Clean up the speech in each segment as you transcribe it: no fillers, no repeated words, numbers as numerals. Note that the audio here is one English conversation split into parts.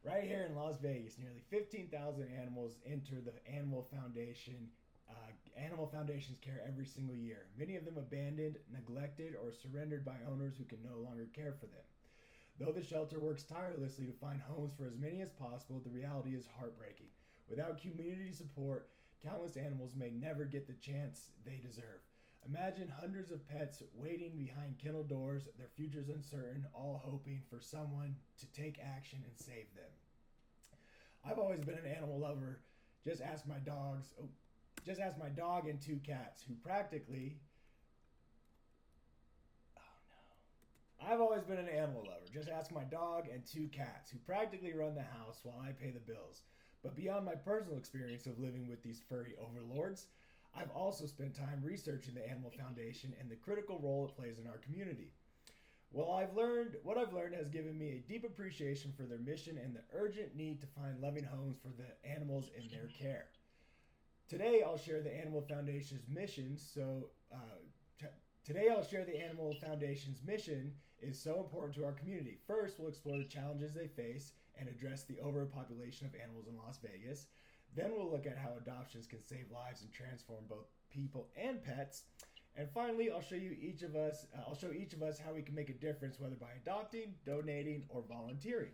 Right here in Las Vegas, nearly 15,000 animals enter the Animal Foundation's care every single year. Many of them abandoned, neglected, or surrendered by owners who can no longer care for them. Though the shelter works tirelessly to find homes for as many as possible, the reality is heartbreaking. Without community support, countless animals may never get the chance they deserve. Imagine hundreds of pets waiting behind kennel doors, their futures uncertain, all hoping for someone to take action and save them. I've always been an animal lover. Just ask my dogs. Just ask my dog and two cats, who practically. Oh no. I've always been an animal lover. Just ask my dog and two cats, who practically run the house while I pay the bills. But beyond my personal experience of living with these furry overlords, I've also spent time researching the Animal Foundation and the critical role it plays in our community. What I've learned has given me a deep appreciation for their mission and the urgent need to find loving homes for the animals in their care. Today, I'll share the Animal Foundation's mission. Today, I'll share the Animal Foundation's mission is so important to our community. First, we'll explore the challenges they face and address the overpopulation of animals in Las Vegas. Then we'll look at how adoptions can save lives and transform both people and pets. And finally, I'll show each of us how we can make a difference, whether by adopting, donating, or volunteering.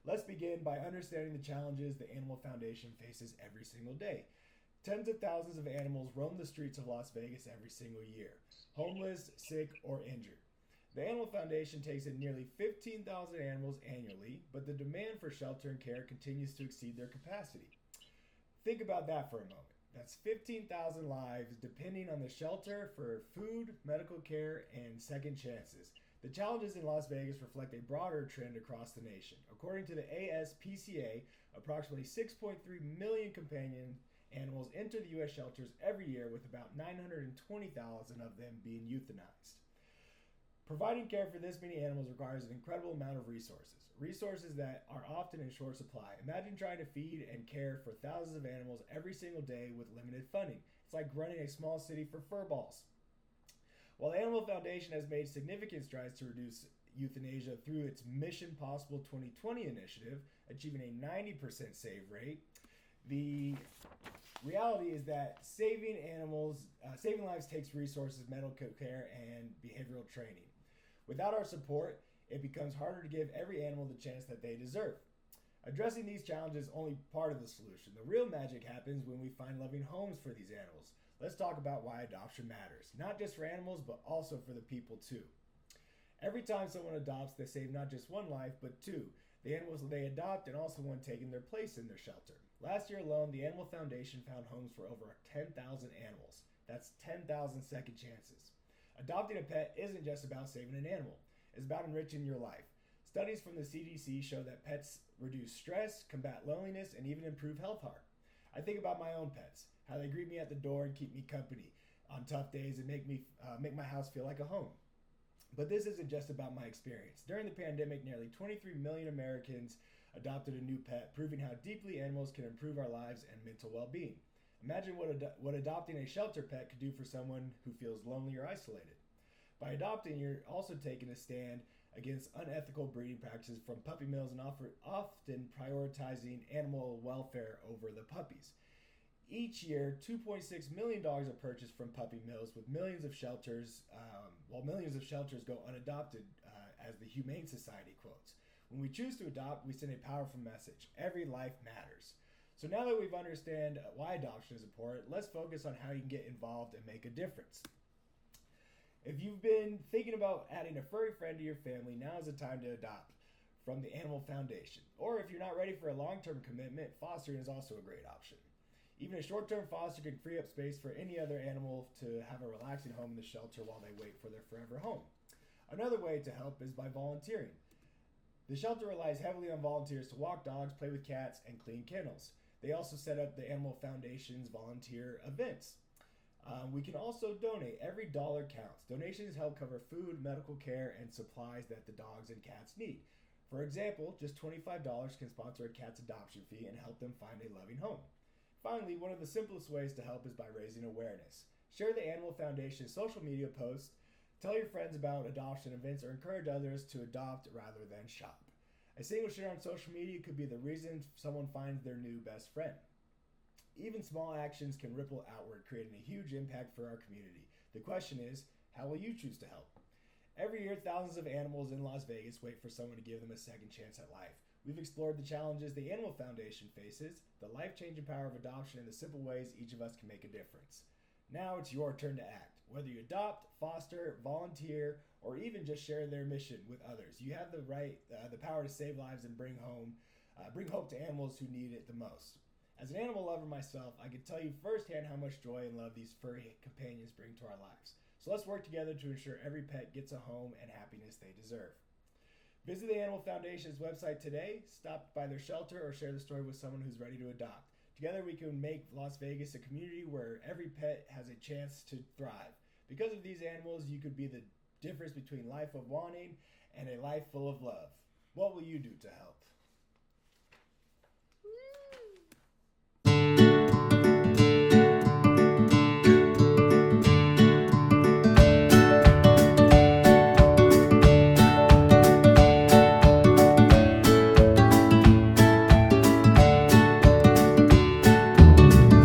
Let's begin by understanding the challenges the Animal Foundation faces every single day. Tens of thousands of animals roam the streets of Las Vegas every single year, homeless, sick, or injured. The Animal Foundation takes in nearly 15,000 animals annually, but the demand for shelter and care continues to exceed their capacity. Think about that for a moment. That's 15,000 lives depending on the shelter for food, medical care, and second chances. The challenges in Las Vegas reflect a broader trend across the nation. According to the ASPCA, approximately 6.3 million companion animals enter the U.S. shelters every year, with about 920,000 of them being euthanized. Providing care for this many animals requires an incredible amount of resources that are often in short supply. Imagine trying to feed and care for thousands of animals every single day with limited funding. It's like running a small city for furballs. While the Animal Foundation has made significant strides to reduce euthanasia through its Mission Possible 2020 initiative, achieving a 90% save rate, the reality is that saving lives takes resources, medical care, and behavioral training. Without our support, it becomes harder to give every animal the chance that they deserve. Addressing these challenges is only part of the solution. The real magic happens when we find loving homes for these animals. Let's talk about why adoption matters, not just for animals, but also for the people too. Every time someone adopts, they save not just one life, but two, the animals they adopt and also one taking their place in their shelter. Last year alone, the Animal Foundation found homes for over 10,000 animals. That's 10,000 second chances. Adopting a pet isn't just about saving an animal. It's about enriching your life. Studies from the CDC show that pets reduce stress, combat loneliness, and even improve health. I think about my own pets, how they greet me at the door and keep me company on tough days and make my house feel like a home. But this isn't just about my experience. During the pandemic, nearly 23 million Americans adopted a new pet, proving how deeply animals can improve our lives and mental well-being. Imagine what adopting a shelter pet could do for someone who feels lonely or isolated. By adopting, you're also taking a stand against unethical breeding practices from puppy mills and often prioritizing animal welfare over the puppies. Each year, $2.6 million are purchased from puppy mills, with millions of shelters, while millions of shelters go unadopted, as the Humane Society quotes. When we choose to adopt, we send a powerful message. Every life matters. So now that we've understand why adoption is important, let's focus on how you can get involved and make a difference. If you've been thinking about adding a furry friend to your family, now is the time to adopt from the Animal Foundation. Or if you're not ready for a long-term commitment, fostering is also a great option. Even a short-term foster can free up space for any other animal to have a relaxing home in the shelter while they wait for their forever home. Another way to help is by volunteering. The shelter relies heavily on volunteers to walk dogs, play with cats, and clean kennels. They also set up the Animal Foundation's volunteer events. We can also donate. Every dollar counts. Donations help cover food, medical care, and supplies that the dogs and cats need. For example, just $25 can sponsor a cat's adoption fee and help them find a loving home. Finally, one of the simplest ways to help is by raising awareness. Share the Animal Foundation's social media posts, tell your friends about adoption events, or encourage others to adopt rather than shop. A single share on social media could be the reason someone finds their new best friend. Even small actions can ripple outward, creating a huge impact for our community. The question is, how will you choose to help? Every year, thousands of animals in Las Vegas wait for someone to give them a second chance at life. We've explored the challenges the Animal Foundation faces, the life-changing power of adoption, and the simple ways each of us can make a difference. Now it's your turn to act. Whether you adopt, foster, volunteer, or even just share their mission with others, you have the power to save lives and bring hope to animals who need it the most. As an animal lover myself, I can tell you firsthand how much joy and love these furry companions bring to our lives. So let's work together to ensure every pet gets a home and happiness they deserve. Visit the Animal Foundation's website today, stop by their shelter, or share the story with someone who's ready to adopt. Together we can make Las Vegas a community where every pet has a chance to thrive. Because of these animals, you could be the difference between life of wanting and a life full of love. What will you do to help?